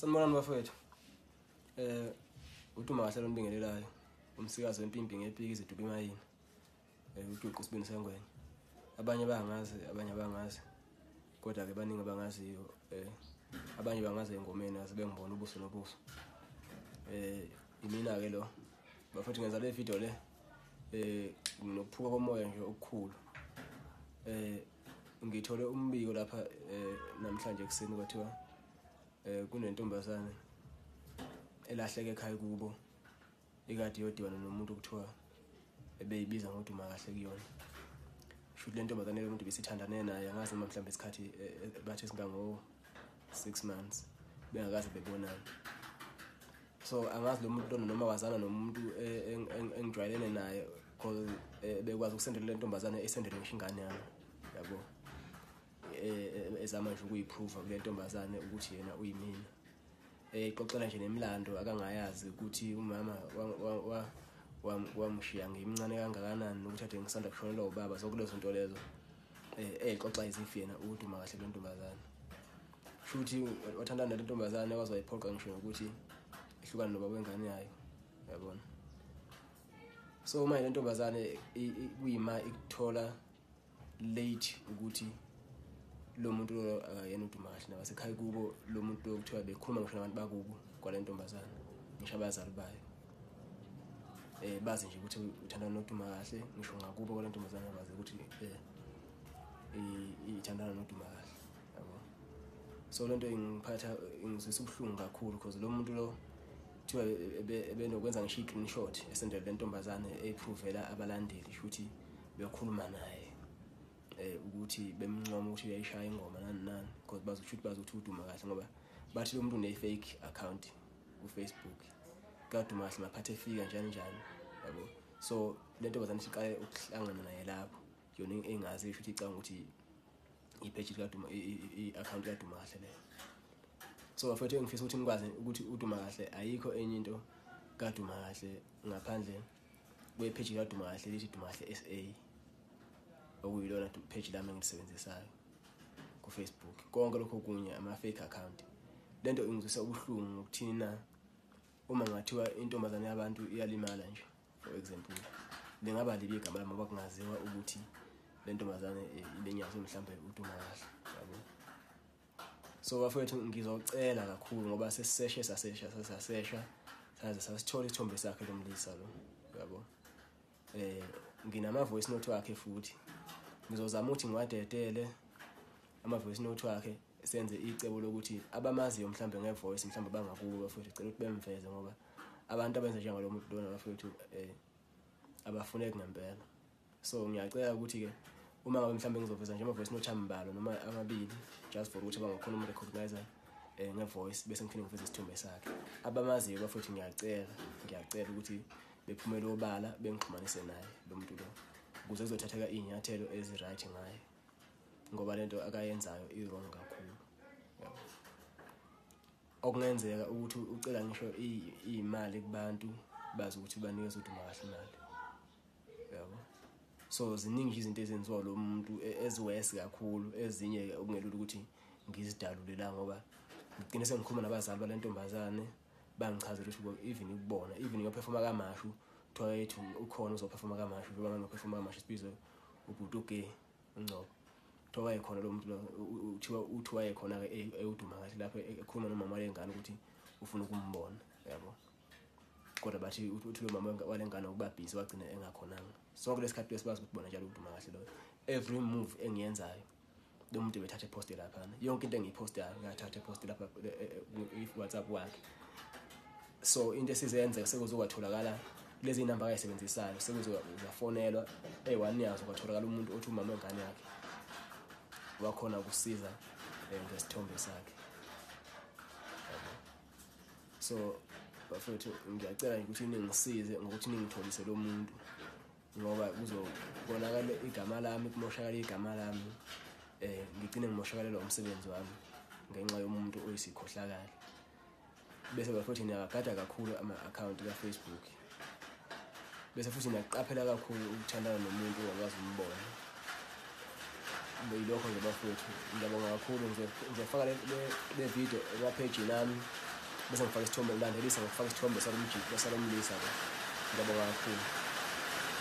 Sanibonani bafowethu. Dumakahle Uhlukanise umsikazi wempimpi ngepiki Intombi mayini. Ujuqu sibini sengwenya. Abanye bayangazi, abanye abangazi. Kodwa ke baningi abangaziyo. Abanye bangazi engomeni asebengibona ubuso nobuso. Imina ke lo. Bafowethu ngenza le video le nokuphuka komoya nje okukhulu. Ngithole umbiko lapha namhlanje ekseni kwathiwa kunentombazane elahleke ekhaya kubo ikade yodibana nomuntu okuthiwa ebeyibiza ngoDumakahle kuyona. Futhi le ntombazane le muntu besithandane naye angazi noma mhlawumbe isikhathi bathi singango 6 months bengakaze bebonana. So angazi lo muntu noma wazana nomuntu engijwayelene naye because bekwazi ukusendela le ntombazane esendele ngisho ingane yami yabo. Ezama nje ukuyiprove kule ntombazane ukuthi yena uyimina. Ixoxela nje nemilando akangayazi ukuthi umama wamshiya ngimncane kangakanani ukuthi ade ngisanda kushonela ubaba sokulezo nto lezo. Exoxa izifi yena uDumakahle le ntombazane. Futhi wathandana nale ntombazane wazayiphoqa ngisho ukuthi ihlukane nobaba wengane yayo yabona. So uma le ntombazane kuyima ikuthola late ukuthi lo muntu lo akayena uDumakahle nabasekhaya kubo lo muntu lo kuthiwa bekhuluma ngisho nabantu bakubo kwale ntombazane ngisho abazali bayo. Bazi nje ukuthi uthandana noDumakahle ngisho ngakubo kwale ntombazane bazi ukuthi ithandana noDumakahle yabo. So lento ingiphatha ngizwisa ubuhlungu kakhulu because lo muntu lo kuthiwa ebenokwenza ngisho i-screenshot esendele le ntombazane eprovela abalandeli futhi bekhuluma naye ukuthi bemncoma ukuthi uyayishaya ingoma nani because bazokuthi uDumakahle ngoba bathi lo muntu une-fake account ku-Facebook kaDumakahle maphathe efika njani yabo. So le ntombazane siqale ukuhlangana naye lapho yona engazi futhi icanga ukuthi i-page i-account kaDumakahle le. So bafethu ngifisa ukuthi nikwazi ukuthi uDumakahle ayikho enye into kaDumakahle ngaphandle kwe-page kaDumakahle lithi Dumakahle SA. Okuyilona page lami engilisebenzisayo ku Facebook. Konke lokho kunye ama-fake account. Lento ingizwisa ubuhlungu ukuthini na uma ngathiwa intombazane yabantu iyalimala nje. For example, lengaba libi igama lami ngoba kungaziwa ukuthi le ntombazane ilenyazo mhlambe uDumakahle yabo. So bafowethu ngizocela kakhulu ngoba sesiseshe sasesha saze sasithola isithombe sakhe lo mlisa lo yabo. Nginama voice note wakhe futhi ngizozama ukuthi ngiwadedele ama voice note wakhe senze icebo lokuthi abamaziyo mhlambe ngevoice mhlambe bangakubo futhi icela ukuthi bemveze ngoba abantu abenza njengalo muntu lona bafethu abafuneki ngempela. So ngiyacela ukuthi ke uma ngabe mhlambe ngizoveza nje ama voice note ambalo noma amabili just for ukuthi bangakhona umuntu recognize ngevoice bese ngifike ngiveze isithombe sakhe. Abamaziyo bafethu ngiyacela ukuthi bephumele obala bengixhumanise naye lo muntu lo ukuze ezothatheka inyathelo ezi-right ngaye ngoba lento akayenzayo i-wrong kakhulu yabo. Okungenzeka ukuthi ucela ngisho imali kubantu bazi ukuthi banikeza uDumakahle imali yabo. So ziningi izinto ezenziwa lo muntu eziwesi kakhulu ezinye okungelula ukuthi ngizidalule la ngoba ngigcine sengikhuluma nabazali bale ntombazane bangichazela ukuthi even ukubona even uyoperforma kamashu kuthiwa yethu ukhona uzoperforma kamashu njengoba manje uperforma kamashu sibizwe ubhutuke uNgcobo. Kuthiwa wayekhona lo muntu lo uthi wayekhona ke uDumakahle lapho ekhuluma nomama wengane ukuthi ufuna ukumbona yabo. Kodwa bathi uthi lo mama walengane ukuba busy wagcina engakhonanga. Sonke lesikhathi lesibazi ukuthi bona njalo uDumakahle lo every move engiyenzayo lo muntu bethatha ipost lapha yonke into engiyipostayo ngathatha ipost lapha WhatsApp wakhe. So into esizenza sekuzokwatholakala lezi inamba ayisebenzisayo sekuzofonelwa one yazo kwatholakala umuntu othi umama wengane yakhe wakhona ukusiza ngesithombe sakhe. So bafethu ngiyacela ukuthi ningisize ngokuthi ningitholise lo muntu ngoba kuzobonakala igama lami kumoshakala igama lami ngigcine ngimoshakalelwa umsebenzi wami ngenxa yomuntu oyisikhohlakala. Bese bafethu niyagada kakhulu ama-account ka-Facebook. Bese futhi niyaqaphela kakhulu ukuthandana nomuntu ongakwazi umbona. Yilokho nje bafethu ngiyabonga kakhulu ngizofaka le video kwa page nami bese ngifaka isithombe ngilandelisa ngokufaka isithombe salomjiki salomlisa ke ngiyabonga kakhulu.